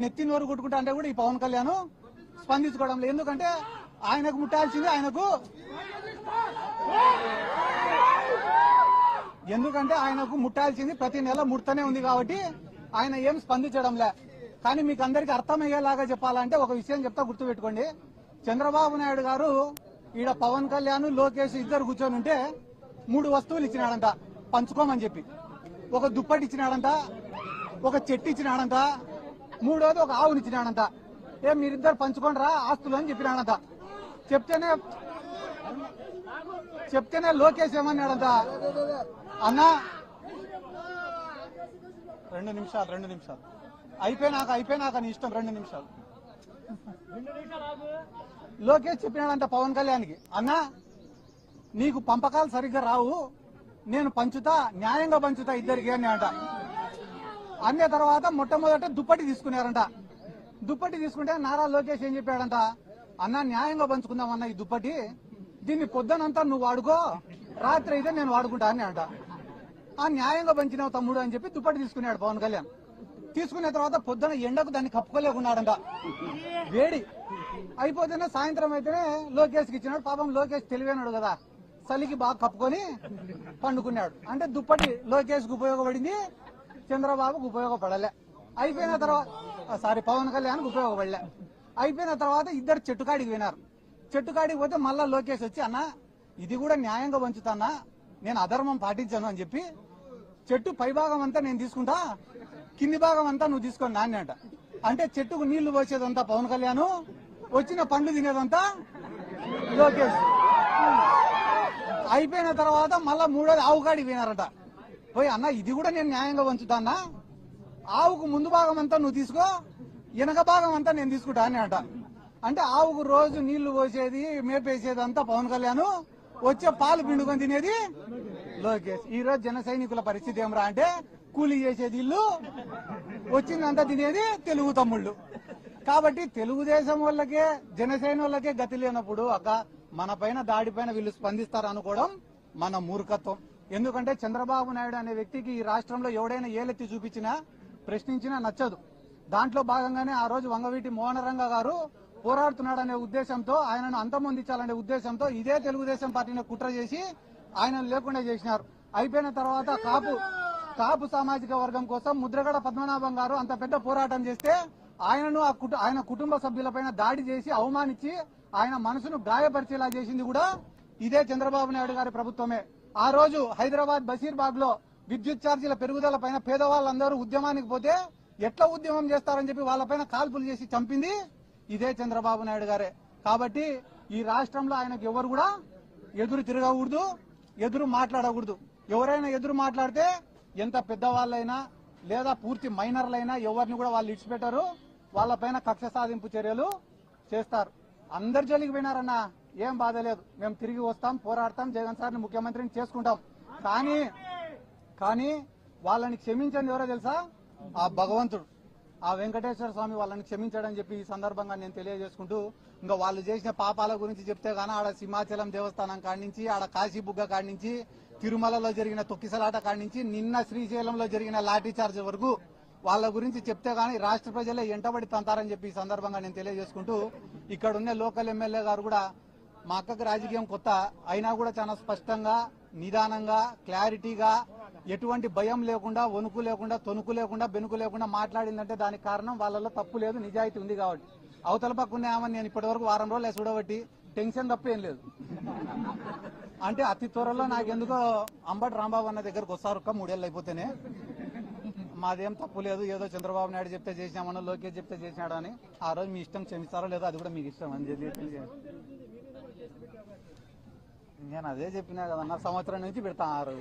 నెత్తి నోరు కొట్టుకుంటా అంటే కూడా ఈ పవన్ కళ్యాణ్ స్పందించుకోవడం లేదు. ఎందుకంటే ఆయనకు ముట్టాల్సింది ఆయనకు ముట్టాల్సింది ప్రతి నెల ముడతనే ఉంది కాబట్టి ఆయన ఏం స్పందించడంలే. కానీ మీకు అందరికి అర్థమయ్యేలాగా చెప్పాలంటే ఒక విషయం చెప్తా, గుర్తుపెట్టుకోండి. చంద్రబాబు నాయుడు గారు ఈడ పవన్ కళ్యాణ్ లోకేష్ ఇద్దరు కూర్చొని ఉంటే 3 వస్తువులు ఇచ్చినాడంట పంచుకోమని చెప్పి. ఒక దుప్పటి ఇచ్చినాడంట, ఒక చెట్టు ఇచ్చినాడంట, 3వది ఒక ఆవుని ఇచ్చినాడంట. మీరిద్దరు పంచుకోండి రా ఆస్తులు అని చెప్పినాడంట. చెప్తేనే లోకేష్ ఏమన్నాడంట, అన్నా 2 నిమిషాలు అయిపోయినాక నీ ఇష్టం, 2 నిమిషాలు. లోకేష్ చెప్పినాడంట పవన్ కళ్యాణ్కి, అన్నా నీకు పంపకాలు సరిగ్గా రావు, నేను పంచుతా, న్యాయంగా పంచుతా ఇద్దరికి అని అంట. అన్న తర్వాత మొట్టమొదట దుప్పటి తీసుకున్నారంట. దుప్పటి తీసుకుంటే నారా లోకేష్ ఏం చెప్పాడంట, అన్న న్యాయంగా పంచుకుందామన్న ఈ దుప్పటి, దీన్ని పొద్దునంతా నువ్వు వాడుకో, రాత్రి అయితే నేను వాడుకుంటా అని అంట. ఆ న్యాయంగా పంచినావు తమ్ముడు అని చెప్పి దుప్పటి తీసుకున్నాడు పవన్ కళ్యాణ్. తీసుకున్న తర్వాత పొద్దున ఎండకు దాన్ని కప్పుకోలేకున్నాడంట, వేడి అయిపోతేనే సాయంత్రం అయితేనే లోకేష్కి ఇచ్చినాడు. పాపం లోకేష్ తెలివైనాడు కదా, చలికి బాగా కప్పుకొని పండుకున్నాడు. అంటే దుప్పటి లోకేష్కి ఉపయోగపడింది, చంద్రబాబుకు ఉపయోగపడలే. అయిపోయిన తర్వాత పవన్ కళ్యాణ్కి ఉపయోగపడలే. అయిపోయిన తర్వాత ఇద్దరు చెట్టుకాడికి పోయినారు. చెట్టుకాడికి పోతే మళ్ళా లోకేష్ వచ్చి, అన్న ఇది కూడా న్యాయంగా పంచుతానా, నేను అధర్మం పాటించాను అని చెప్పి, చెట్టు పై భాగం అంతా నేను తీసుకుంటా, కింది భాగం అంతా నువ్వు తీసుకొని నాన్న అంట. అంటే చెట్టుకు నీళ్లు పోసేదంతా పవన్ కళ్యాణ్, వచ్చిన పండ్లు తినేదంతా లోకేష్. అయిపోయిన తర్వాత మళ్ళా 3వది ఆవు కాడికి పోయినారట. పోయి, అన్న ఇది కూడా నేను న్యాయంగా పంచుతానా, ఆవుకు ముందు భాగం అంతా నువ్వు తీసుకో, వెనక భాగం అంతా నేను తీసుకుంటా అని అంట. అంటే ఆవుకు రోజు నీళ్లు పోసేది, మేపేసేది అంతా పవన్ కళ్యాణ్, వచ్చే పాలు పిండుకొని తినేది లోకేష్. ఈ రోజు జన సైనికుల పరిస్థితి ఏమరా అంటే, కూలీ చేసేది ఇల్లు, వచ్చిందంతా తినేది తెలుగు తమ్ముళ్ళు. కాబట్టి తెలుగుదేశం వాళ్ళకే జనసేన వాళ్ళకే గతి లేనప్పుడు మన పైన దాడి పైన వీళ్ళు స్పందిస్తారు అనుకోవడం మన మూర్ఖత్వం. ఎందుకంటే చంద్రబాబు నాయుడు అనే వ్యక్తికి ఈ రాష్ట్రంలో ఎవడైనా ఏలెత్తి చూపించినా ప్రశ్నించినా నచ్చదు. దాంట్లో భాగంగానే ఆ రోజు వంగవీటి మోహనరంగ గారు పోరాడుతున్నాడనే ఉద్దేశంతో, ఆయనను అంతమొందించాలనే ఉద్దేశంతో ఇదే తెలుగుదేశం పార్టీని కుట్ర చేసి ఆయన లేకుండా చేసినారు. అయిపోయిన తర్వాత కాపు సామాజిక వర్గం కోసం ముద్రగడ పద్మనాభం గారు అంత పెద్ద పోరాటం చేస్తే ఆయనను ఆయన కుటుంబ సభ్యులపైన దాడి చేసి అవమానించి ఆయన మనసును గాయపరిచేలా చేసింది కూడా ఇదే చంద్రబాబు నాయుడు గారి ప్రభుత్వమే. ఆ రోజు హైదరాబాద్ బషీర్బాగ్ లో విద్యుత్ ఛార్జీల పెరుగుదల పైన పేదవాళ్ళందరూ ఉద్యమానికి పోతే ఎట్లా ఉద్యమం చేస్తారని చెప్పి వాళ్ళపైన కాల్పులు చేసి చంపింది ఇదే చంద్రబాబు నాయుడు గారే. కాబట్టి ఈ రాష్ట్రంలో ఆయనకు ఎవరు కూడా ఎదురు తిరగకూడదు, ఎదురు మాట్లాడకూడదు. ఎవరైనా ఎదురు మాట్లాడితే ఎంత పెద్దవాళ్ళైనా లేదా పూర్తి మైనర్లైనా ఎవరిని కూడా వాళ్ళు ఇడిచిపెట్టారు, వాళ్ళపైన కక్ష సాధింపు చర్యలు చేస్తారు. అందరి జోలికి పోయినారన్నా ఏం బాధ లేదు, మేము తిరిగి వస్తాం, పోరాడతాం, జగన్ సార్ని ముఖ్యమంత్రిని చేసుకుంటాం. కానీ వాళ్ళని క్షమించండి ఎవరో తెలుసా, ఆ భగవంతుడు, ఆ వెంకటేశ్వర స్వామి వాళ్ళని క్షమించాడని చెప్పి ఈ సందర్భంగా నేను తెలియజేసుకుంటూ, ఇంకా వాళ్ళు చేసిన పాపాల గురించి చెప్తే గానీ ఆడ సింహాచలం దేవస్థానం కాడి నుంచి, ఆడ కాశీబుగ్గ కాడి నుంచి, తిరుమలలో జరిగిన తొక్కిసలాట కాడి నుంచి, నిన్న శ్రీశైలంలో జరిగిన లాఠీ చార్జ్ వరకు వాళ్ళ గురించి చెప్తే గానీ రాష్ట్ర ప్రజలే ఎంటబడి తంతారని చెప్పి ఈ సందర్భంగా నేను తెలియజేసుకుంటూ, ఇక్కడ ఉన్న లోకల్ ఎమ్మెల్యే గారు కూడా మా అక్కకు రాజకీయం కొత్త అయినా కూడా చాలా స్పష్టంగా, నిదానంగా, క్లారిటీగా, ఎటువంటి భయం లేకుండా, వణుకు లేకుండా, తొణుకు లేకుండా, బెనుకు లేకుండా మాట్లాడిందంటే దానికి కారణం వాళ్ళలో తప్పు లేదు, నిజాయితీ ఉంది కాబట్టి. అవతల పక్కనే ఆమెను నేను ఇప్పటి వరకు 4 రోజులు చూడబట్టి టెన్షన్ తప్ప ఏం లేదు. అంటే అతి త్వరలో నాకెందుకో అంబటి రాంబాబు అన్న దగ్గరకు వస్తారు 3 ఏళ్ళు అయిపోతేనే. మాదేం తప్పు లేదు, ఏదో చంద్రబాబు నాయుడు చెప్తే చేసినామన్నా, లోకేష్ చెప్తే చేసినాడు అని. ఆ రోజు మీ ఇష్టం, క్షమిస్తారో లేదో అది కూడా మీకు ఇష్టం అని చెప్పి నేను అదే చెప్పినా కదన్నా, సంవత్సరం నుంచి పెడతా 6